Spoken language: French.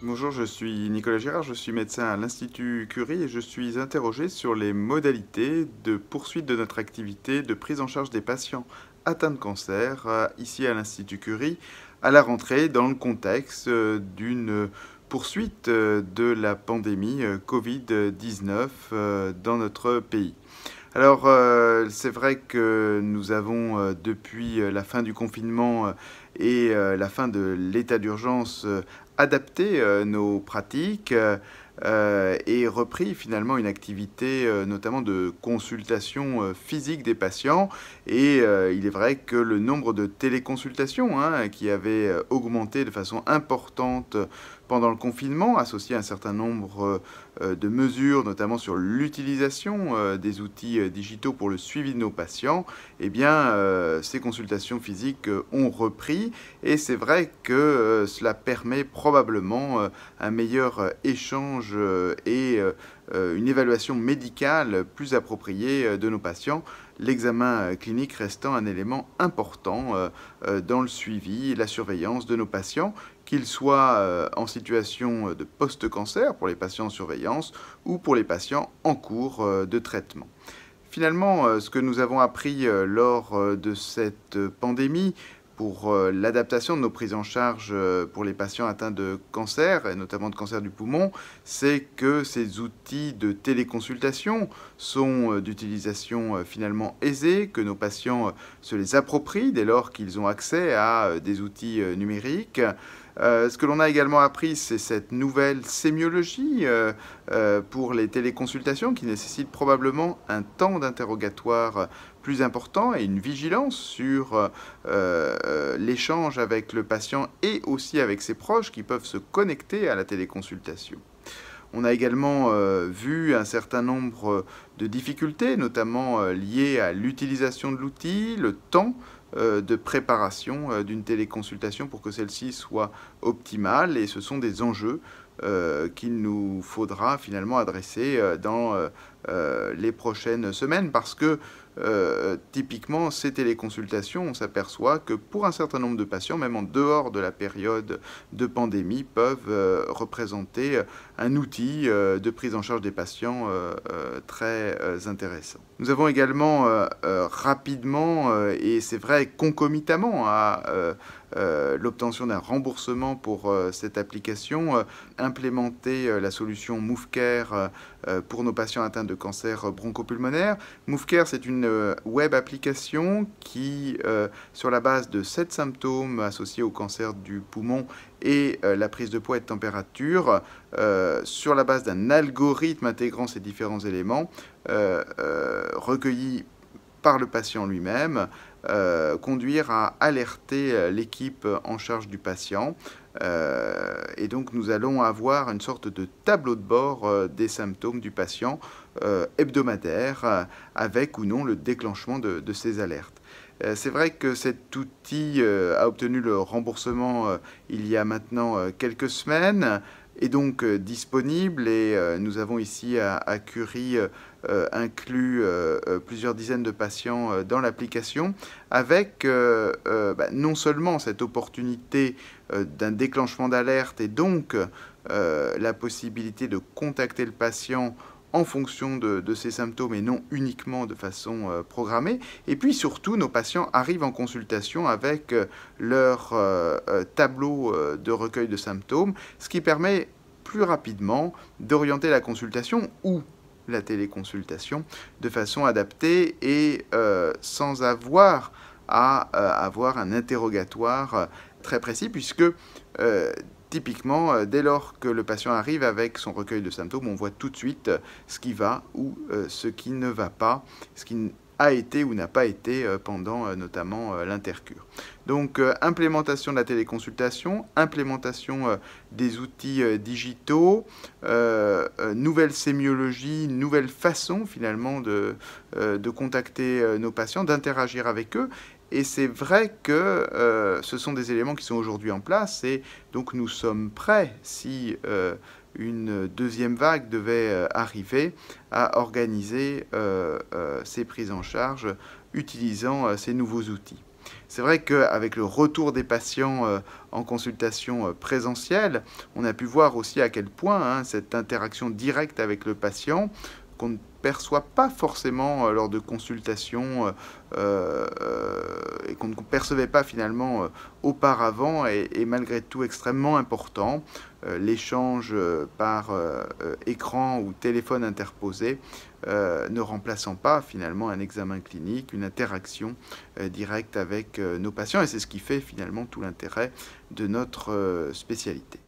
Bonjour, je suis Nicolas Girard, je suis médecin à l'Institut Curie et je suis interrogé sur les modalités de poursuite de notre activité de prise en charge des patients atteints de cancer ici à l'Institut Curie à la rentrée dans le contexte d'une poursuite de la pandémie Covid-19 dans notre pays. Alors, c'est vrai que nous avons, depuis la fin du confinement et la fin de l'état d'urgence, adapté nos pratiques et repris finalement une activité notamment de consultation physique des patients. Et il est vrai que le nombre de téléconsultations qui avait augmenté de façon importante pendant le confinement, associé à un certain nombre de mesures, notamment sur l'utilisation des outils digitaux pour le suivi de nos patients, eh bien, ces consultations physiques ont repris et c'est vrai que cela permet probablement un meilleur échange et une évaluation médicale plus appropriée de nos patients, l'examen clinique restant un élément important dans le suivi et la surveillance de nos patients, qu'ils soient en situation de post-cancer pour les patients en surveillance ou pour les patients en cours de traitement. Finalement, ce que nous avons appris lors de cette pandémie pour l'adaptation de nos prises en charge pour les patients atteints de cancer, et notamment de cancer du poumon, c'est que ces outils de téléconsultation sont d'utilisation finalement aisée, que nos patients se les approprient dès lors qu'ils ont accès à des outils numériques. Ce que l'on a également appris, c'est cette nouvelle sémiologie pour les téléconsultations qui nécessite probablement un temps d'interrogatoire plus important et une vigilance sur l'échange avec le patient et aussi avec ses proches qui peuvent se connecter à la téléconsultation. On a également vu un certain nombre de difficultés, notamment liées à l'utilisation de l'outil, le temps de préparation d'une téléconsultation pour que celle-ci soit optimale. Et ce sont des enjeux qu'il nous faudra finalement adresser dans les prochaines semaines parce que typiquement, ces téléconsultations, on s'aperçoit que pour un certain nombre de patients, même en dehors de la période de pandémie, peuvent représenter un outil de prise en charge des patients très intéressant. Nous avons également rapidement, et c'est vrai concomitamment à l'obtention d'un remboursement pour cette application, implémenter la solution MoveCare pour nos patients atteints de cancer bronchopulmonaire. MoveCare, c'est une web application qui, sur la base de 7 symptômes associés au cancer du poumon et la prise de poids et de température, sur la base d'un algorithme intégrant ces différents éléments, recueillis par le patient lui-même, conduire à alerter l'équipe en charge du patient. Et donc nous allons avoir une sorte de tableau de bord des symptômes du patient hebdomadaire avec ou non le déclenchement de ces alertes. C'est vrai que cet outil a obtenu le remboursement il y a maintenant quelques semaines, est donc disponible et nous avons ici à Curie inclus plusieurs dizaines de patients dans l'application avec non seulement cette opportunité d'un déclenchement d'alerte et donc la possibilité de contacter le patient en fonction de ces symptômes et non uniquement de façon programmée. Et puis surtout, nos patients arrivent en consultation avec leur tableau de recueil de symptômes, ce qui permet plus rapidement d'orienter la consultation ou la téléconsultation de façon adaptée et sans avoir à avoir un interrogatoire très précis puisque typiquement, dès lors que le patient arrive avec son recueil de symptômes, on voit tout de suite ce qui va ou ce qui ne va pas, ce qui a été ou n'a pas été pendant notamment l'intercure. Donc, implémentation de la téléconsultation, implémentation des outils digitaux, nouvelle sémiologie, nouvelle façon finalement de contacter nos patients, d'interagir avec eux. Et c'est vrai que ce sont des éléments qui sont aujourd'hui en place et donc nous sommes prêts, si une deuxième vague devait arriver, à organiser ces prises en charge utilisant ces nouveaux outils. C'est vrai qu'avec le retour des patients en consultation présentielle, on a pu voir aussi à quel point cette interaction directe avec le patient, qu'on ne perçoit pas forcément lors de consultations et qu'on ne percevait pas finalement auparavant, est malgré tout extrêmement important. L'échange par écran ou téléphone interposé ne remplaçant pas finalement un examen clinique, une interaction directe avec nos patients, et c'est ce qui fait finalement tout l'intérêt de notre spécialité.